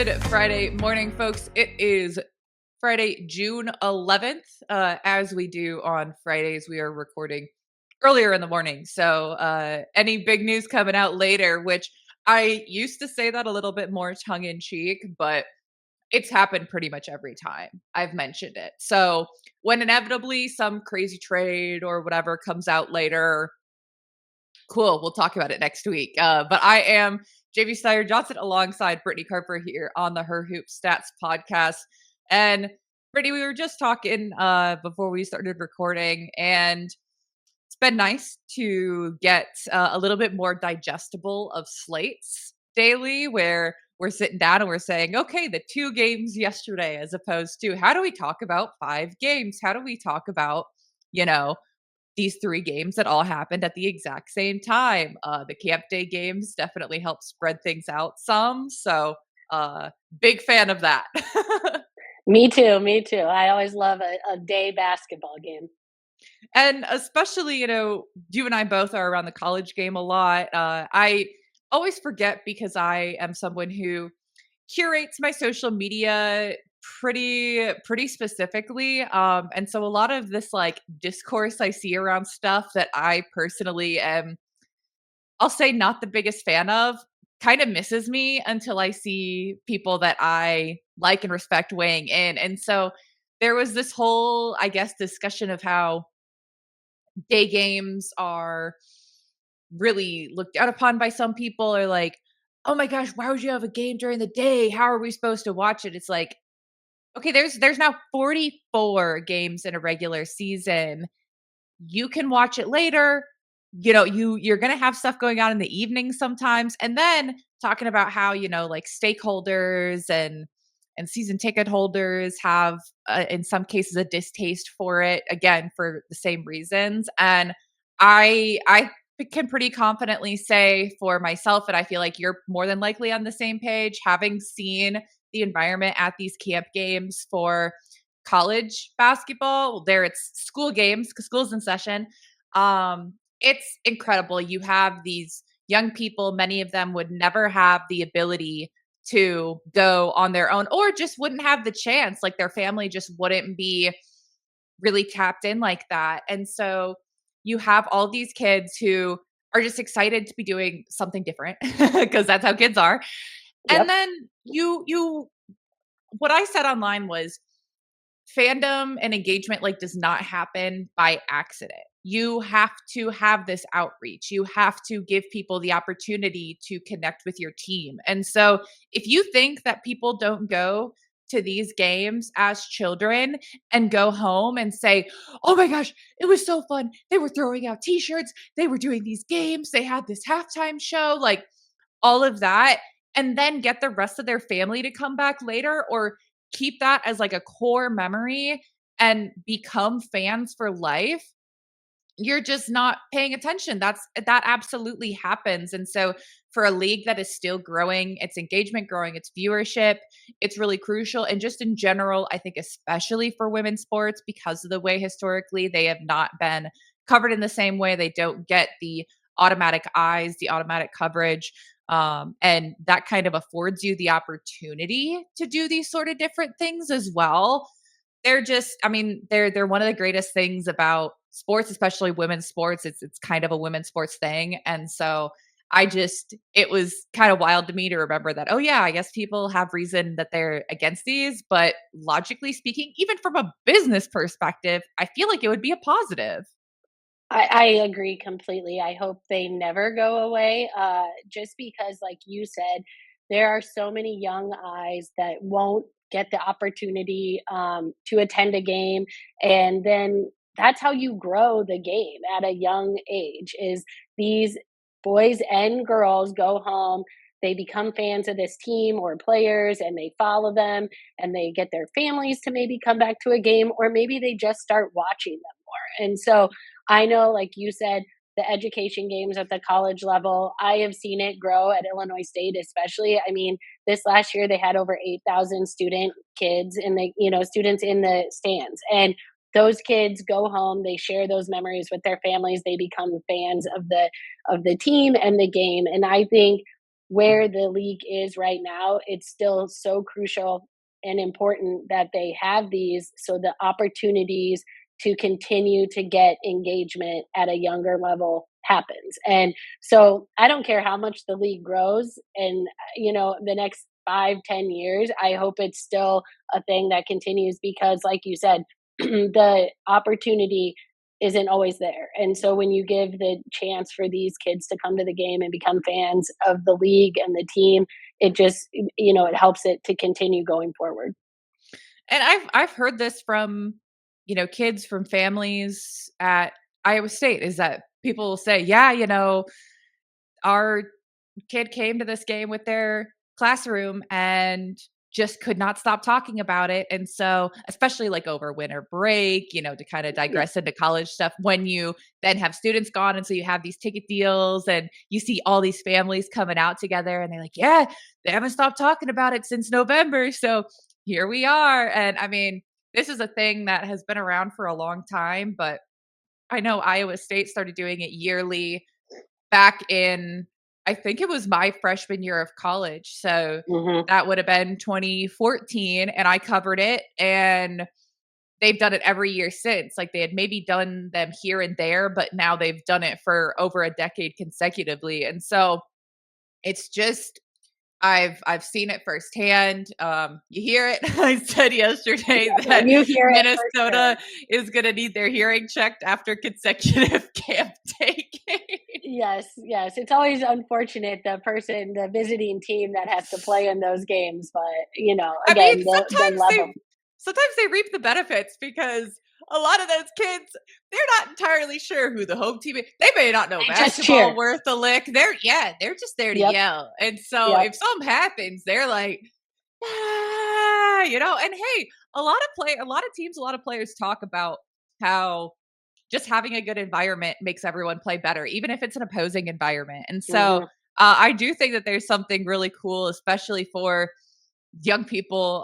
Good Friday morning, folks. It is Friday, June 11th. As we do on Fridays, we are recording earlier in the morning. So any big news coming out later, which I used to say that a little bit more tongue in cheek, but it's happened pretty much every time I've mentioned it. So when inevitably some crazy trade or whatever comes out later, cool, we'll talk about it next week. But I am JV Steyer Johnson alongside Brittany Carper here on the Her Hoop Stats podcast. And Brittany, we were just talking before we started recording, and it's been nice to get a little bit more digestible of slates daily, where we're sitting down and we're saying, okay, the 2 games yesterday, as opposed to how do we talk about 5 games? How do we talk about, these 3 games that all happened at the exact same time? The camp day games definitely help spread things out some. So big fan of that. Me too. I always love a day basketball game. And especially, you and I both are around the college game a lot. I always forget because I am someone who curates my social media pretty specifically, and so a lot of this like discourse I see around stuff that I personally am, I'll say, not the biggest fan of, kind of misses me until I see people that I like and respect weighing in. And so there was this whole, I guess, discussion of how day games are really looked down upon by some people, or like, oh my gosh, why would you have a game during the day? How are we supposed to watch it? It's like, okay, there's now 44 games in a regular season. You can watch it later. You're going to have stuff going on in the evening sometimes. And then talking about how, like stakeholders and season ticket holders have in some cases a distaste for it, again for the same reasons. And I can pretty confidently say for myself that I feel like you're more than likely on the same page, having seen the environment at these camp games for college basketball. There it's school games because school's in session. It's incredible. You have these young people, many of them would never have the ability to go on their own, or just wouldn't have the chance. Like their family just wouldn't be really tapped in like that. And so you have all these kids who are just excited to be doing something different because that's how kids are. And Yep. then you what I said online was fandom and engagement like does not happen by accident. You have to have this outreach. You have to give people the opportunity to connect with your team. And so if you think that people don't go to these games as children and go home and say, "Oh my gosh, it was so fun. They were throwing out t-shirts, they were doing these games, they had this halftime show," like all of that, and then get the rest of their family to come back later, or keep that as like a core memory and become fans for life, you're just not paying attention. That absolutely happens. And so for a league that is still growing, its engagement growing, its viewership, it's really crucial. And just in general, I think especially for women's sports, because of the way historically they have not been covered in the same way, they don't get the automatic eyes, the automatic coverage. And that kind of affords you the opportunity to do these sort of different things as well. They're just, I mean, they're one of the greatest things about sports, especially women's sports. It's kind of a women's sports thing. And so it was kind of wild to me to remember that, oh yeah, I guess people have reason that they're against these, but logically speaking, even from a business perspective, I feel like it would be a positive. I agree completely. I hope they never go away. Just because, like you said, there are so many young eyes that won't get the opportunity to attend a game, and then that's how you grow the game at a young age. Is these boys and girls go home, they become fans of this team or players, and they follow them, and they get their families to maybe come back to a game, or maybe they just start watching them more. And so I know, like you said, the education games at the college level, I have seen it grow at Illinois State, especially. I mean, this last year they had over 8,000 students in the stands. And those kids go home, they share those memories with their families, they become fans of the team and the game. And I think where the league is right now, it's still so crucial and important that they have these, so the opportunities to continue to get engagement at a younger level happens. And so I don't care how much the league grows and the next 5, 10 years, I hope it's still a thing that continues because like you said, the opportunity isn't always there. And so when you give the chance for these kids to come to the game and become fans of the league and the team, it just, it helps it to continue going forward. And I've heard this from, kids from families at Iowa State is that people will say, "Yeah, our kid came to this game with their classroom and just could not stop talking about it." And so, especially like over winter break, to kind of Yeah. digress into college stuff, when you then have students gone, and so you have these ticket deals and you see all these families coming out together and they're like, "Yeah, they haven't stopped talking about it since November." So here we are. And I mean, this is a thing that has been around for a long time, but I know Iowa State started doing it yearly back in, I think it was my freshman year of college, so Hmm. that would have been 2014, and I covered it, and they've done it every year since. Like, they had maybe done them here and there, but now they've done it for over a decade consecutively, and so it's just I've seen it firsthand. You hear it. I said yesterday that You hear it for sure. Minnesota is gonna need their hearing checked after consecutive camp day games. Yes, yes. It's always unfortunate the visiting team that has to play in those games, but I mean, again, they'll love them. sometimes they reap the benefits because a lot of those kids, they're not entirely sure who the home team is. They may not know They just basketball cheer. worth a lick. They're just there to Yep, yell. And so yep. if something happens, they're like, and hey, a lot of teams, a lot of players talk about how just having a good environment makes everyone play better, even if it's an opposing environment. And so Hmm. I do think that there's something really cool, especially for young people,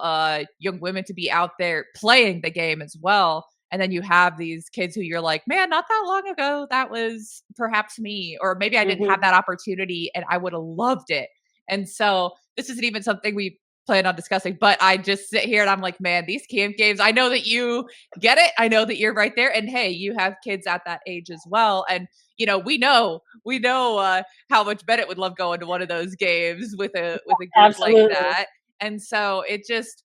young women to be out there playing the game as well. And then you have these kids who you're like, man, not that long ago, that was perhaps me, or maybe I didn't Hmm. have that opportunity and I would have loved it. And so this isn't even something we plan on discussing, but I just sit here and I'm like, man, these camp games, I know that you get it. I know that you're right there. And hey, you have kids at that age as well. And we know how much Bennett would love going to one of those games with a group like Absolutely. that. And so it just,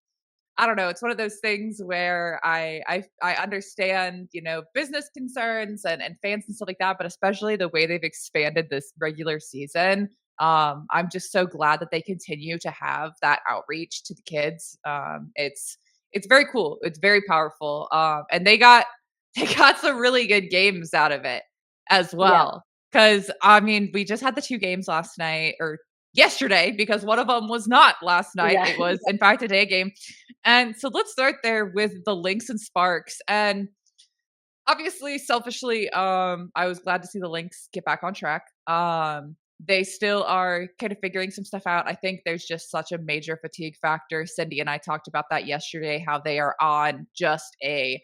I don't know, it's one of those things where I understand, business concerns and fans and stuff like that, but especially the way they've expanded this regular season. I'm just so glad that they continue to have that outreach to the kids. It's very cool. It's very powerful. And they got some really good games out of it as Yeah, well. Cause I mean, we just had the two games last night or yesterday because one of them was not last night. yeah. It was, in fact, a day game. And so let's start there with the Lynx and Sparks. And obviously, selfishly, I was glad to see the Lynx get back on track. They still are kind of figuring some stuff out. I think there's just such a major fatigue factor. Cindy and I talked about that yesterday, how they are on just a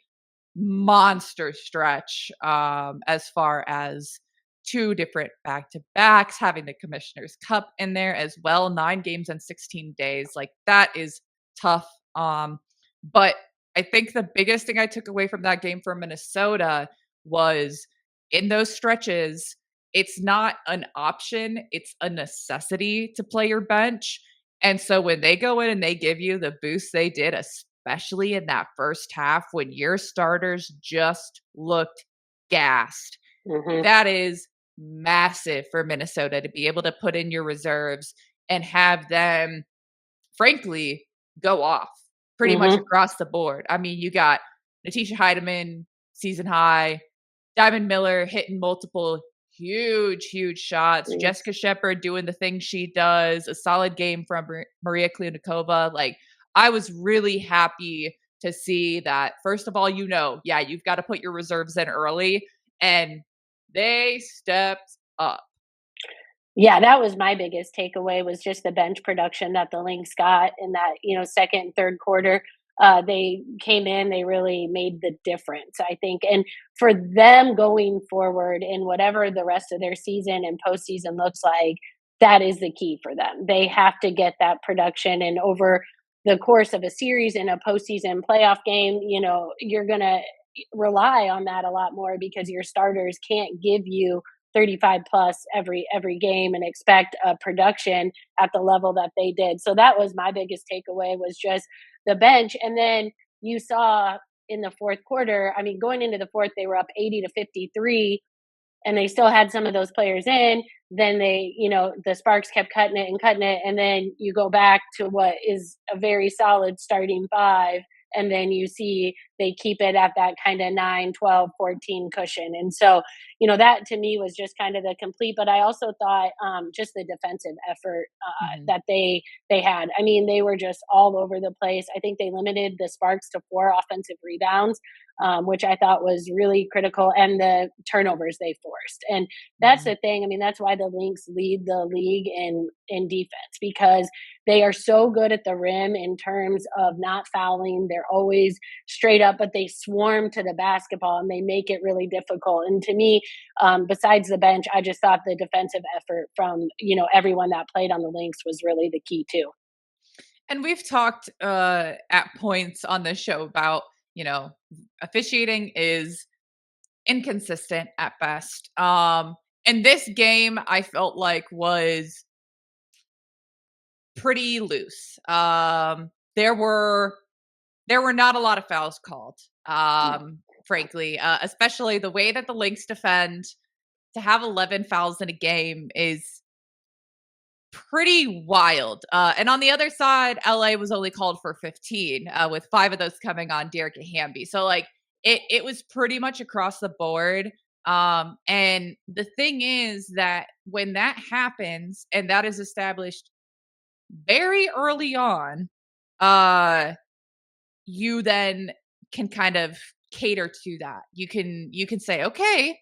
monster stretch, as far as two different back to backs, having the Commissioner's Cup in there as well, 9 games in 16 days. Like, that is tough. But I think the biggest thing I took away from that game for Minnesota was in those stretches, it's not an option, it's a necessity to play your bench. And so when they go in and they give you the boost they did, especially in that first half when your starters just looked gassed, Hmm. that is massive for Minnesota to be able to put in your reserves and have them, frankly, go off pretty much Hmm. across the board. I mean, you got Natisha Heidemann, season high, Diamond Miller hitting multiple huge, huge shots, Yes. Jessica Shepard doing the thing she does, a solid game from Maria Klinikova. Like, I was really happy to see that. First of all, yeah, you've got to put your reserves in early, and they stepped up. Yeah, that was my biggest takeaway was just the bench production that the Lynx got in that, second and third quarter. They came in, they really made the difference, I think. And for them going forward in whatever the rest of their season and postseason looks like, that is the key for them. They have to get that production, and over the course of a series in a postseason playoff game, you're going to rely on that a lot more because your starters can't give you 35 plus every game and expect a production at the level that they did. So that was my biggest takeaway, was just the bench. And then you saw in the fourth quarter, I mean, going into the fourth, they were up 80 to 53, and they still had some of those players in. Then the Sparks kept cutting it and cutting it. And then you go back to what is a very solid starting five. And then you see they keep it at that kind of 9, 12, 14 cushion. And so, that to me was just kind of the complete. But I also thought just the defensive effort Mhm. that they had. I mean, they were just all over the place. I think they limited the Sparks to 4 offensive rebounds, which I thought was really critical, and the turnovers they forced. And that's Mhm. the thing. I mean, that's why the Lynx lead the league in defense, because they are so good at the rim in terms of not fouling. They're always straight up, but they swarm to the basketball and they make it really difficult. And to me, besides the bench, I just thought the defensive effort from everyone that played on the Lynx was really the key too. And we've talked at points on this show about, you know, officiating is inconsistent at best. And this game I felt like was pretty loose. There were not a lot of fouls called. No. Frankly, especially the way that the Lynx defend, to have 11 fouls in a game is pretty wild. And on the other side, LA was only called for 15, with 5 of those coming on Derek Hamby. So like it was pretty much across the board. And the thing is that when that happens and that is established very early on, uh, you then can kind of cater to that. You can say, okay,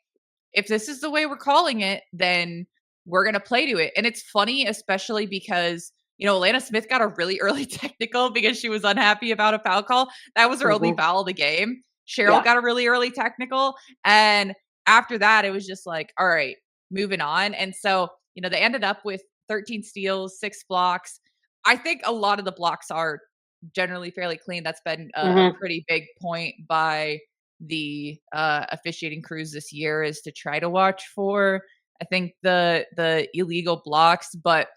if this is the way we're calling it, then we're going to play to it. And it's funny, especially because, Alana Smith got a really early technical because she was unhappy about a foul call. That was her only Hmm. foul of the game. Cheryl Yeah. got a really early technical. And after that, it was just like, all right, moving on. And so, they ended up with 13 steals, 6 blocks. I think a lot of the blocks are generally fairly clean. That's been a Hmm. pretty big point by the officiating crews this year, is to try to watch for, I think, the illegal blocks. But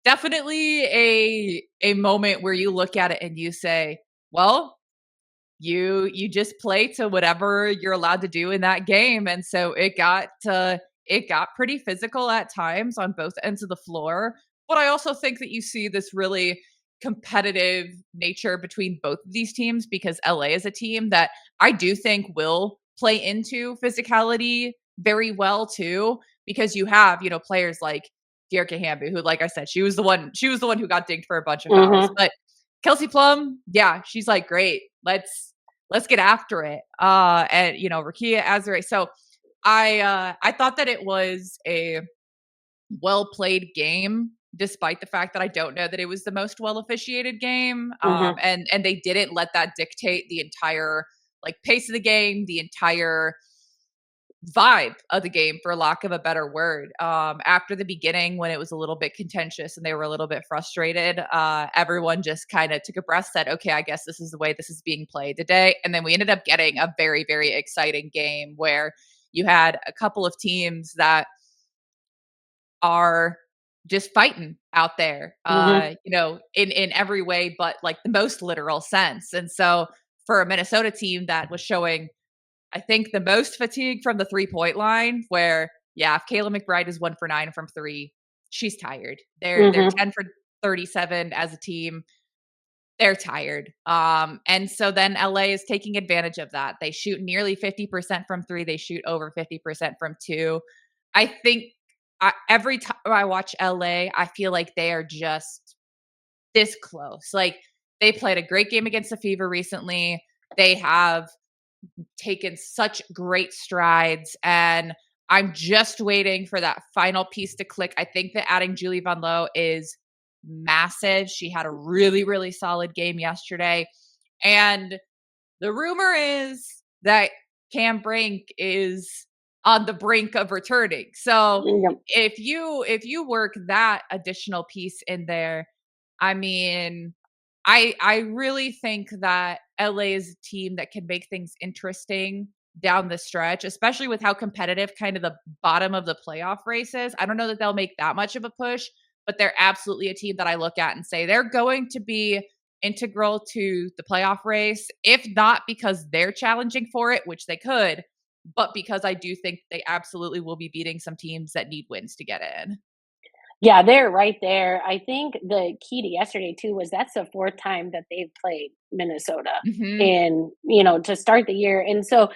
definitely a moment where you look at it and you say, well, you just play to whatever you're allowed to do in that game. And so it got pretty physical at times on both ends of the floor. But I also think that you see this really competitive nature between both of these teams, because LA is a team that I do think will play into physicality very well too, because you have, players like Dearica Hamby, who, like I said, she was the one who got dinged for a bunch of fouls. Hmm. But Kelsey Plum, yeah, she's like, great, let's get after it. And Rakia Azare. So I thought that it was a well played game, despite the fact that I don't know that it was the most well officiated game. Hmm. And they didn't let that dictate the entire like pace of the game, the entire vibe of the game, for lack of a better word. After the beginning, when it was a little bit contentious and they were a little bit frustrated, everyone just kind of took a breath, said, okay, I guess this is the way this is being played today. And then we ended up getting a very, very exciting game where you had a couple of teams that are just fighting out there, Hmm. in every way, but like the most literal sense. And so for a Minnesota team that was showing, I think, the most fatigue from the 3-point line, where, yeah, if Kayla McBride is 1 for 9 from 3, she's tired. They're Hmm. 10 for 37 as a team. They're tired. And so then LA is taking advantage of that. They shoot nearly 50% from 3, they shoot over 50% from 2. I think every time I watch LA, I feel like they are just this close. Like, they played a great game against the Fever recently. They have taken such great strides, and I'm just waiting for that final piece to click. I think that adding Julie Von Lowe is massive. She had a really, really solid game yesterday. And the rumor is that Cam Brink is on the brink of returning. So Yep. if you work that additional piece in there, I mean, I really think that LA is a team that can make things interesting down the stretch, especially with how competitive kind of the bottom of the playoff race is. I don't know that they'll make that much of a push, but they're absolutely a team that I look at and say they're going to be integral to the playoff race, if not because they're challenging for it, which they could, but because I do think they absolutely will be beating some teams that need wins to get in. Yeah, they're right there. I think the key to yesterday too was that's the fourth time that they've played Minnesota Mhm. in, to start the year. And so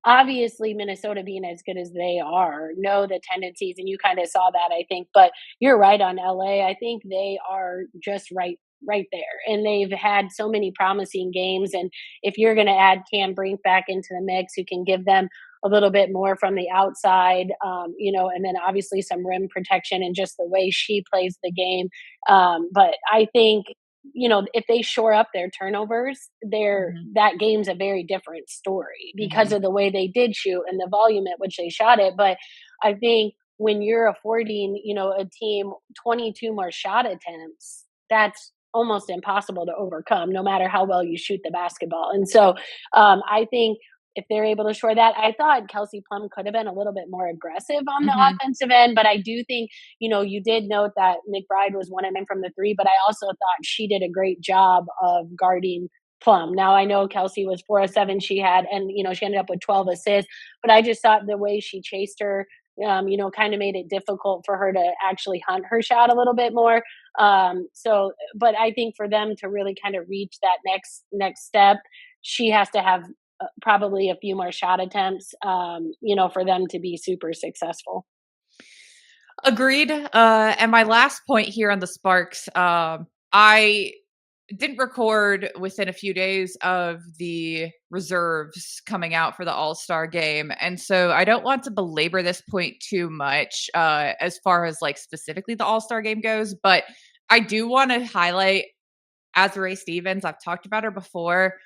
obviously Minnesota being as good as they are, know the tendencies, and you kind of saw that, I think. But you're right on LA. I think they are just right there. And they've had so many promising games. And if you're gonna add Cam Brink back into the mix, who can give them a little bit more from the outside, and then obviously some rim protection and just the way she plays the game. But I think if they shore up their turnovers, Mhm. that game's a very different story because Mhm. of the way they did shoot and the volume at which they shot it. But I think when you're affording, a team 22 more shot attempts, that's almost impossible to overcome, no matter how well you shoot the basketball. And so I think if they're able to shore that, I thought Kelsey Plum could have been a little bit more aggressive on the Mhm. offensive end, but I do think you did note that McBride was 1 of 9 from the three, but I also thought she did a great job of guarding Plum. Now I know Kelsey was 4 of 7 she had, and she ended up with 12 assists, but I just thought the way she chased her, kind of made it difficult for her to actually hunt her shot a little bit more. But I think for them to really kind of reach that next step, she has to have probably a few more shot attempts, for them to be super successful. Agreed. And my last point here on the Sparks, I didn't record within a few days of the reserves coming out for the All-Star game. And so I don't want to belabor this point too much as far as like specifically the All-Star game goes, but I do want to highlight Azurá Stevens. I've talked about her before.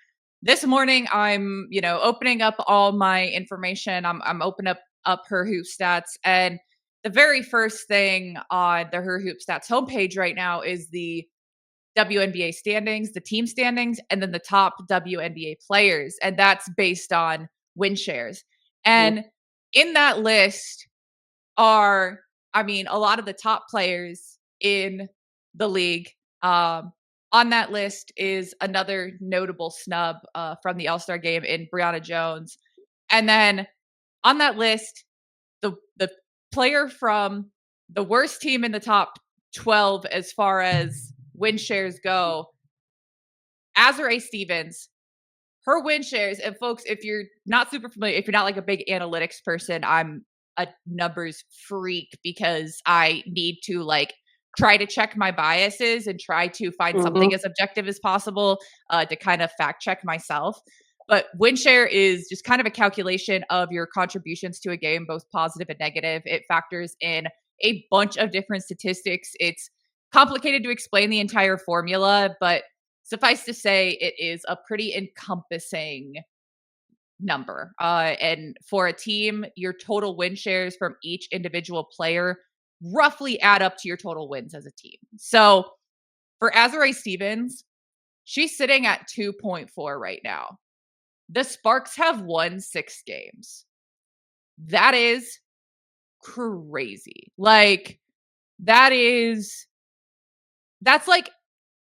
This morning, I'm opening up all my information. I'm opening up her hoop stats, and the very first thing on the her hoop stats homepage right now is the WNBA standings, the team standings, and then the top WNBA players, and that's based on win shares. Mhm. And in that list are, I mean, a lot of the top players in the league. Um, on that list is another notable snub from the All Star game in Brianna Jones, and then on that list, the player from the worst team in the top 12 as far as win shares go, Azurá Stevens. Her win shares, and folks, if you're not super familiar, if you're not like a big analytics person, I'm a numbers freak because I need to like try to check my biases and try to find something Mhm. as objective as possible to kind of fact check myself. But win share is just kind of a calculation of your contributions to a game, both positive and negative. It factors in a bunch of different statistics. It's complicated to explain the entire formula, but suffice to say, it is a pretty encompassing number. And for a team, your total win shares from each individual player roughly add up to your total wins as a team. So for Azurá Stevens, she's sitting at 2.4 right now. The Sparks have won 6 games. That is crazy. Like, that is, that's like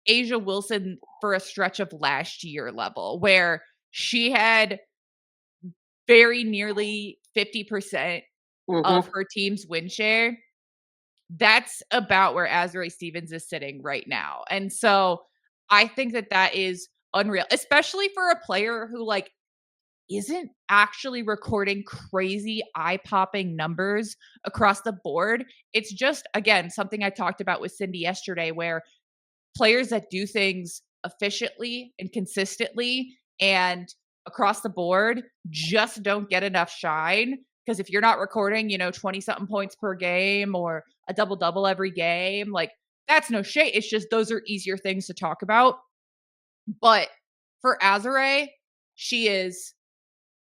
Asia Wilson for a stretch of last year level, where she had very nearly 50% of Mhm. her team's win share. That's about where Azurá Stevens is sitting right now. And so I think that that is unreal, especially for a player who like isn't actually recording crazy eye-popping numbers across the board. It's just again something I talked about with Cindy yesterday where players that do things efficiently and consistently and across the board just don't get enough shine. Because if you're not recording, 20 something points per game or a double double every game, like that's no shade. It's just those are easier things to talk about. But for Azure, she is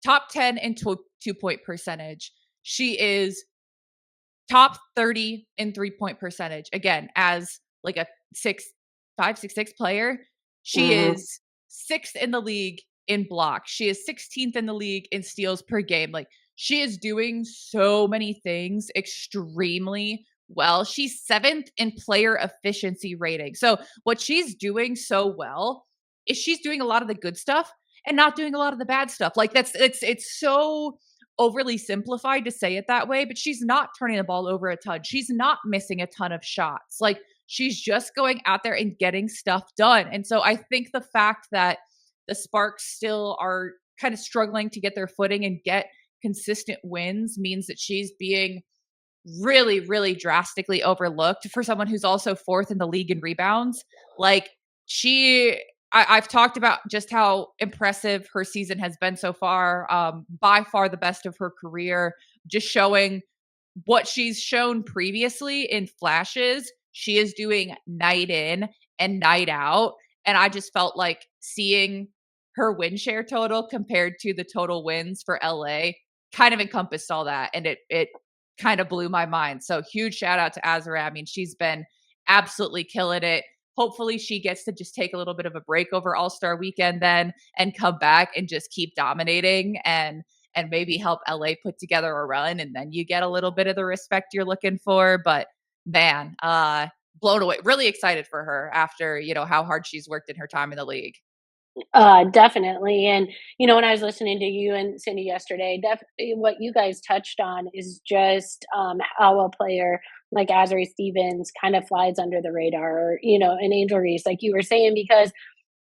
top 10 in 2 point percentage. She is top 30 in 3-point percentage. Again, as like a 6'5", 6'6" player, she Mhm. is 6th in the league in blocks. She is 16th in the league in steals per game. Like, she is doing so many things extremely well. She's 7th in player efficiency rating. So, what she's doing so well is she's doing a lot of the good stuff and not doing a lot of the bad stuff. Like, it's so overly simplified to say it that way, but she's not turning the ball over a ton. She's not missing a ton of shots. Like, she's just going out there and getting stuff done. And so I think the fact that the Sparks still are kind of struggling to get their footing and get consistent wins means that she's being really, really drastically overlooked for someone who's also 4th in the league in rebounds. Like, she I've talked about just how impressive her season has been so far. By far the best of her career, just showing what she's shown previously in flashes, she is doing night in and night out. And I just felt like seeing her win share total compared to the total wins for LA kind of encompassed all that. And it kind of blew my mind. So huge shout out to Azra. I mean, she's been absolutely killing it. Hopefully she gets to just take a little bit of a break over All-Star weekend then and come back and just keep dominating and maybe help LA put together a run, and then you get a little bit of the respect you're looking for. But man, blown away. Really excited for her after, how hard she's worked in her time in the league. Definitely. And, when I was listening to you and Cindy yesterday, definitely what you guys touched on is just how a player like Azari Stevens kind of flies under the radar, or, an Angel Reese, like you were saying, because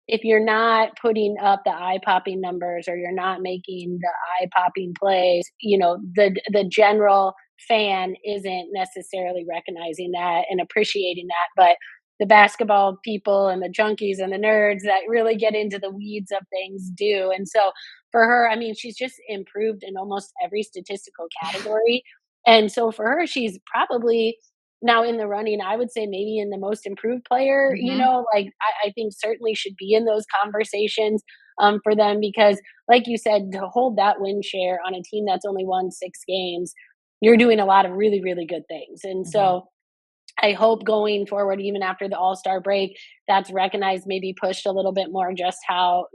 if you're not putting up the eye popping numbers, or you're not making the eye popping plays, the general fan isn't necessarily recognizing that and appreciating that. But the basketball people and the junkies and the nerds that really get into the weeds of things do. And so for her, I mean, she's just improved in almost every statistical Yeah. category. And so for her, she's probably now in the running, I would say maybe in the most improved player, Hmm. like I think certainly should be in those conversations for them, because like you said, to hold that win share on a team that's only won 6 games, you're doing a lot of really, really good things. And Hmm. so I hope going forward, even after the All-Star break, that's recognized, maybe pushed a little bit more, just how,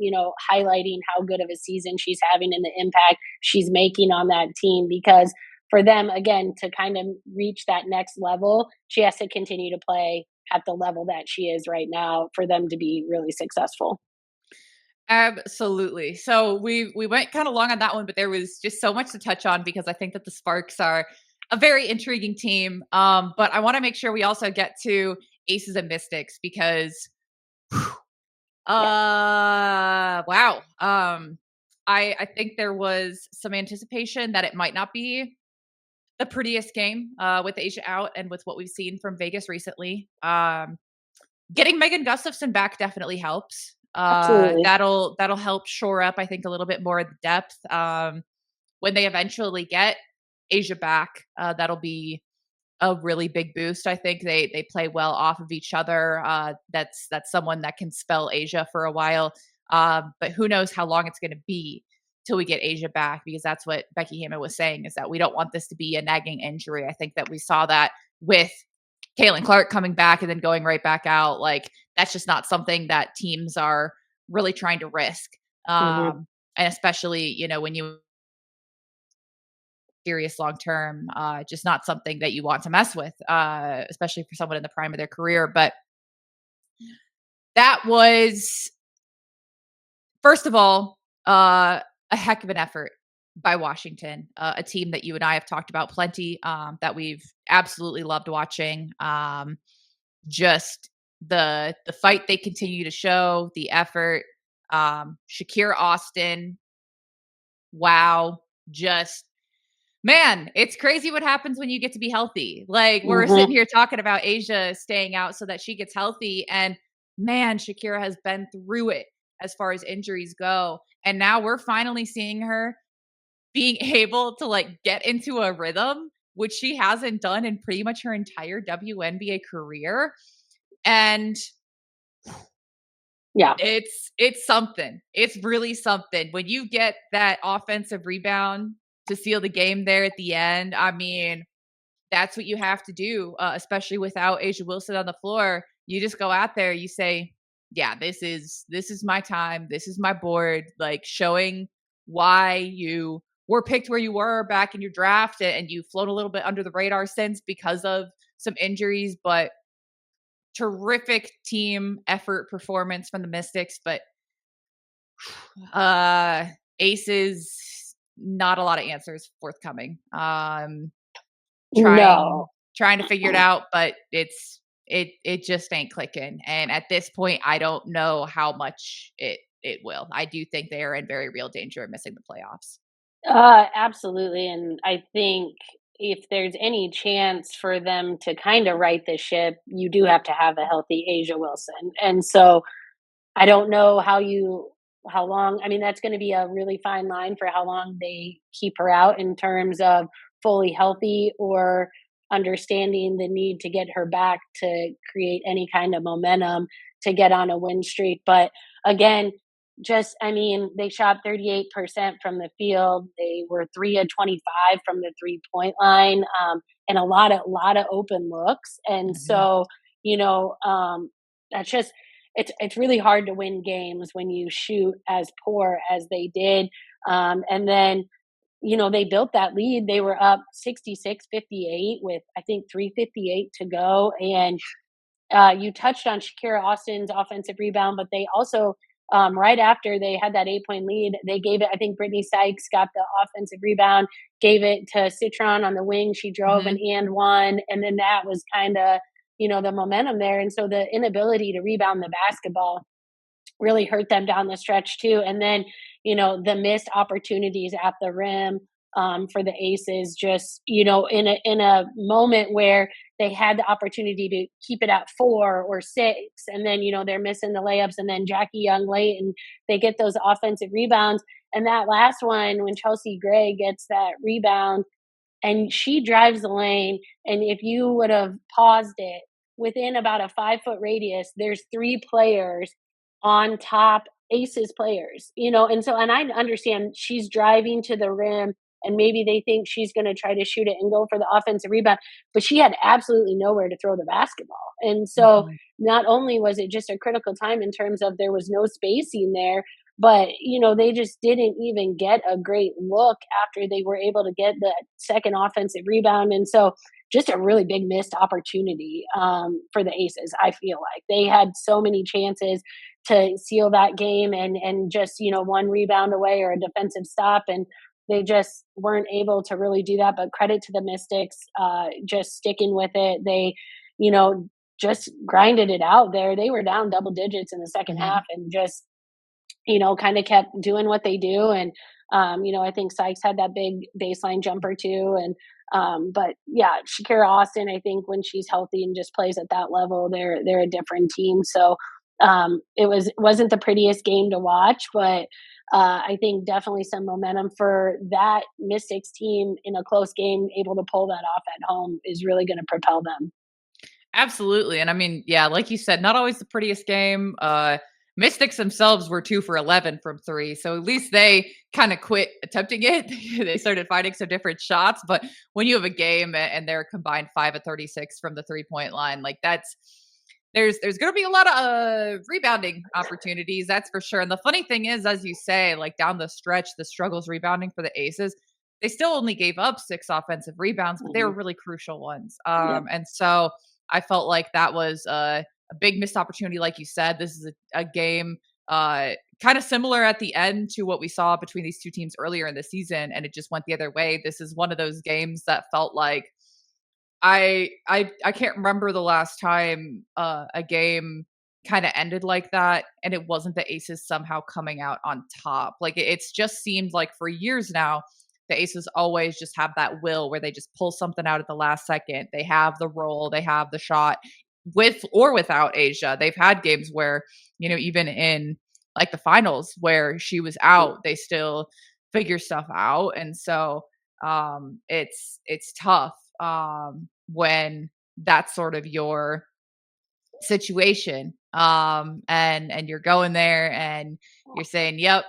highlighting how good of a season she's having and the impact she's making on that team. Because for them, again, to kind of reach that next level, she has to continue to play at the level that she is right now for them to be really successful. Absolutely. So we went kind of long on that one, but there was just so much to touch on because I think that the Sparks are a very intriguing team. But I want to make sure we also get to Aces and Mystics because Yeah, wow. I think there was some anticipation that it might not be the prettiest game with Asia out and with what we've seen from Vegas recently. Getting Megan Gustafson back definitely helps. absolutely. That'll help shore up, I think, a little bit more of the depth. When they eventually get Asia back, that'll be a really big boost. I think they play well off of each other. That's someone that can spell Asia for a while. But who knows how long it's going to be till we get Asia back, because that's what Becky Hammond was saying, is that we don't want this to be a nagging injury. I think that we saw that with Caitlin Clark coming back and then going right back out. Like, that's just not something that teams are really trying to risk. Hmm. And especially, when you serious long term, just not something that you want to mess with, especially for someone in the prime of their career. But that was, first of all, a heck of an effort by Washington, a team that you and I have talked about plenty, that we've absolutely loved watching. Just the fight they continue to show, the effort. Shakira Austin, wow, just man, it's crazy what happens when you get to be healthy. Like, we're sitting Hmm. here talking about Asia staying out so that she gets healthy, and man, Shakira has been through it as far as injuries go. And now we're finally seeing her being able to like get into a rhythm, which she hasn't done in pretty much her entire WNBA career. And Yeah. it's something. It's really something. When you get that offensive rebound to seal the game there at the end. I mean, that's what you have to do, especially without Asia Wilson on the floor. You just go out there, you say, "Yeah, this is my time. This is my board." Like showing why you were picked where you were back in your draft, and you've flown a little bit under the radar since because of some injuries, but terrific team effort performance from the Mystics. But Aces, not a lot of answers forthcoming. Trying No. trying to figure it out, but it just ain't clicking. And at this point, I don't know how much it will. I do think they are in very real danger of missing the playoffs. Absolutely. And I think if there's any chance for them to kind of right the ship, you do have to have a healthy Asia Wilson. And so I don't know how long. I mean, that's going to be a really fine line for how long they keep her out in terms of fully healthy or understanding the need to get her back to create any kind of momentum to get on a win streak. But again, just I mean, they shot 38% from the field. They were 3 of 25 from the 3 point line, and a lot of open looks. And Mhm. so, that's just it's really hard to win games when you shoot as poor as they did. And then, they built that lead. They were up 66-58 with, I think, 3:58 to go. And you touched on Shakira Austin's offensive rebound, but they also, right after they had that 8 point lead, they gave it, I think Brittany Sykes got the offensive rebound, gave it to Citron on the wing. She drove an Mhm. and one. And then that was kind of, the momentum there. And so the inability to rebound the basketball really hurt them down the stretch too. And then, the missed opportunities at the rim, for the Aces, just in a moment where they had the opportunity to keep it at 4 or 6, and then they're missing the layups, and then Jackie Young late, and they get those offensive rebounds. And that last one, when Chelsea Gray gets that rebound, and she drives the lane, and if you would have paused it within about a 5 foot radius, there's 3 players on top, Aces players, and so, and I understand she's driving to the rim, and maybe they think she's going to try to shoot it and go for the offensive rebound, but she had absolutely nowhere to throw the basketball. And so Mhm. not only was it just a critical time in terms of there was no spacing there, but they just didn't even get a great look after they were able to get the second offensive rebound. And so just a really big missed opportunity, for the Aces. I feel like they had so many chances to seal that game, and just one rebound away or a defensive stop, and they just weren't able to really do that. But credit to the Mystics, just sticking with it. They you know just grinded it out there. They were down double digits in the second half, Mhm. and just kind of kept doing what they do. And, I think Sykes had that big baseline jumper too. And, but yeah, Shakira Austin, I think when she's healthy and just plays at that level, they're a different team. So, it wasn't the prettiest game to watch, but I think definitely some momentum for that Mystics team in a close game, able to pull that off at home, is really going to propel them. Absolutely. And I mean, yeah, like you said, not always the prettiest game. Mystics themselves were 2 for 11 from 3. So at least they kind of quit attempting it. They started finding some different shots. But when you have a game and they're combined 5 of 36 from the 3 point line, like there's going to be a lot of rebounding opportunities, that's for sure. And the funny thing is, as you say, like down the stretch, the struggles rebounding for the Aces, they still only gave up 6 offensive rebounds, but they were Mhm. really crucial ones. Yep. And so I felt like that was a big missed opportunity. Like you said, this is a game uh, kind of similar at the end to what we saw between these two teams earlier in the season, and it just went the other way. This is one of those games that felt like I can't remember the last time a game kind of ended like that, and it wasn't the Aces somehow coming out on top. Like it's just seemed like for years now, the Aces always just have that will where they just pull something out at the last second. They have the roll, they have the shot, with or without Asia. They've had games where even in like the finals where she was out, they still figure stuff out, and so it's tough when that's sort of your situation. And you're going there and you're saying, "Yep,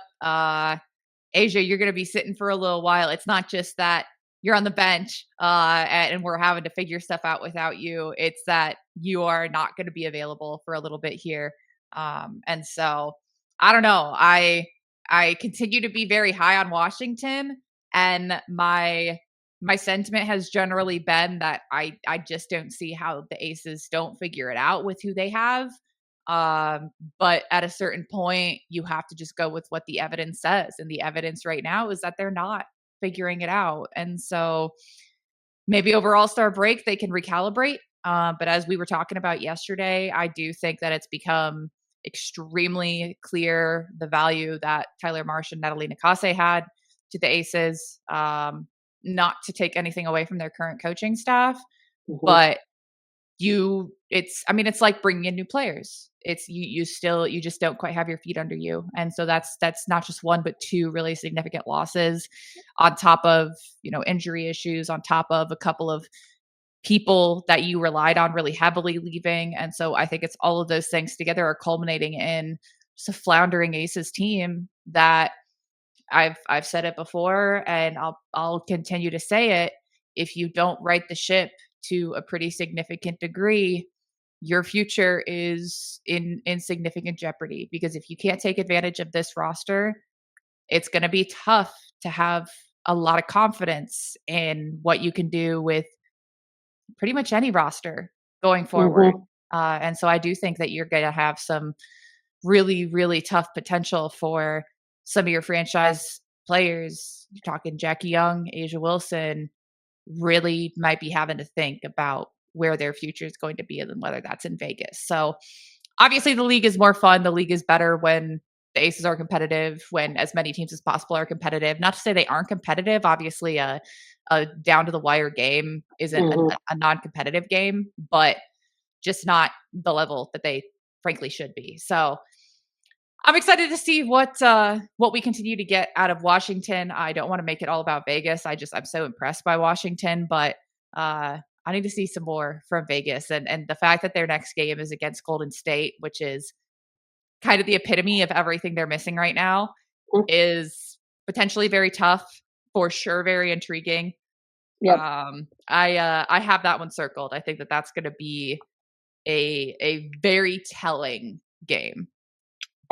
Asia, you're going to be sitting for a little while. It's not just that you're on the bench and we're having to figure stuff out without you. It's that you are not going to be available for a little bit here. And so I don't know. I continue to be very high on Washington, and my sentiment has generally been that I just don't see how the Aces don't figure it out with who they have. But at a certain point, you have to just go with what the evidence says. And the evidence right now is that they're not figuring it out. And so maybe over All-Star break, they can recalibrate. But as we were talking about yesterday, I do think that it's become extremely clear the value that Tyler Marsh and Natalie Nakase had to the Aces. Not to take anything away from their current coaching staff, Mhm, but it's like bringing in new players. It's you just don't quite have your feet under you. And so that's not just one but two really significant losses on top of, injury issues, on top of a couple of people that you relied on really heavily leaving. And so I think it's all of those things together are culminating in just a floundering Aces team that I've said it before and I'll continue to say it. If you don't right the ship to a pretty significant degree, your future is in significant jeopardy, because if you can't take advantage of this roster, it's going to be tough to have a lot of confidence in what you can do with pretty much any roster going forward. mhm. And so I do think that you're going to have some really, really tough potential for some of your franchise players. You're talking Jackie Young, Asia Wilson, really might be having to think about where their future is going to be and whether that's in Vegas. So obviously the league is more fun. The league is better when the Aces are competitive, when as many teams as possible are competitive. Not to say they aren't competitive. Obviously, a down to the wire game isn't Mhm. a non-competitive game, but just not the level that they frankly should be. So I'm excited to see what we continue to get out of Washington. I don't want to make it all about Vegas. I'm so impressed by Washington, but I need to see some more from Vegas, and the fact that their next game is against Golden State, which is kind of the epitome of everything they're missing right now, Mm. is potentially very tough, for sure, very intriguing. Yep. I have that one circled. I think that that's going to be a very telling game.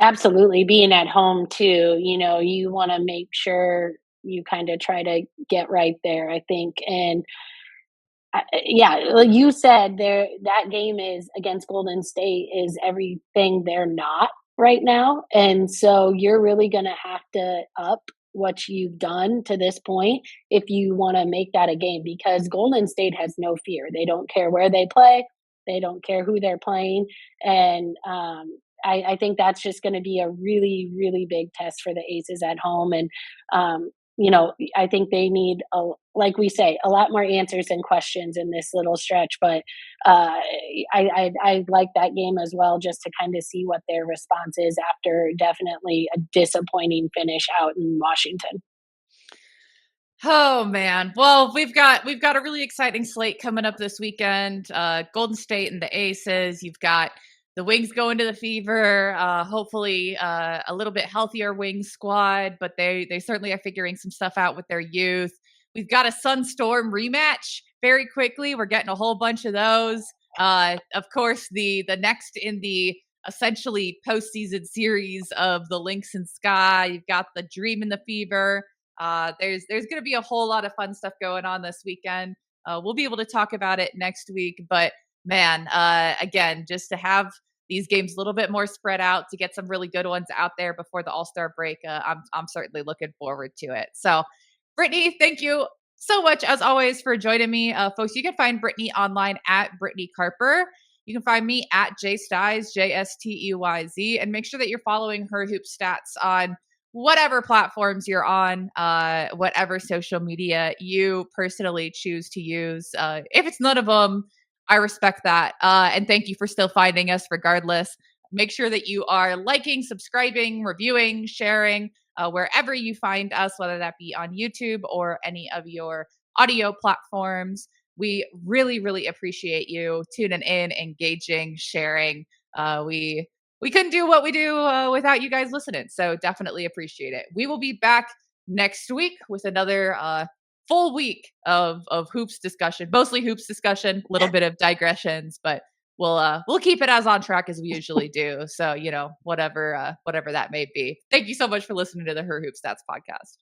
Absolutely. Being at home too, you wanna make sure you kinda try to get right there, I think, and yeah, like you said, there that game is against Golden State is everything they're not right now, and so you're really gonna have to up what you've done to this point if you wanna make that a game, because Golden State has no fear. They don't care where they play, they don't care who they're playing, and, I think that's just gonna be a really, really big test for the Aces at home, and, I think they need like we say, a lot more answers than questions in this little stretch. But I like that game as well, just to kind of see what their response is after definitely a disappointing finish out in Washington. Oh man. Well, we've got a really exciting slate coming up this weekend. Golden State and the Aces. You've got the Wings going to the Fever. Hopefully a little bit healthier Wings squad, but they certainly are figuring some stuff out with their youth. We've got a Sunstorm rematch very quickly. We're getting a whole bunch of those. Of course, the next in the essentially postseason series of the Lynx and Sky. You've got the Dream and the Fever. There's going to be a whole lot of fun stuff going on this weekend. We'll be able to talk about it next week, but man, again, just to have these games a little bit more spread out, to get some really good ones out there before the All-Star break, I'm certainly looking forward to it. So, Brittany, thank you so much as always for joining me, folks. You can find Brittany online at Brittany Carper. You can find me at JSteyz, JSTEYZ, and make sure that you're following her hoop stats on whatever platforms you're on, whatever social media you personally choose to use. If it's none of them, I respect that. And thank you for still finding us regardless. Make sure that you are liking, subscribing, reviewing, sharing, wherever you find us, whether that be on YouTube or any of your audio platforms. We really, really appreciate you tuning in, engaging, sharing. We couldn't do what we do without you guys listening. So definitely appreciate it. We will be back next week with another full week of hoops discussion, mostly hoops discussion, a little bit of digressions, but we'll keep it as on track as we usually do. So, whatever that may be. Thank you so much for listening to the Her Hoop Stats podcast.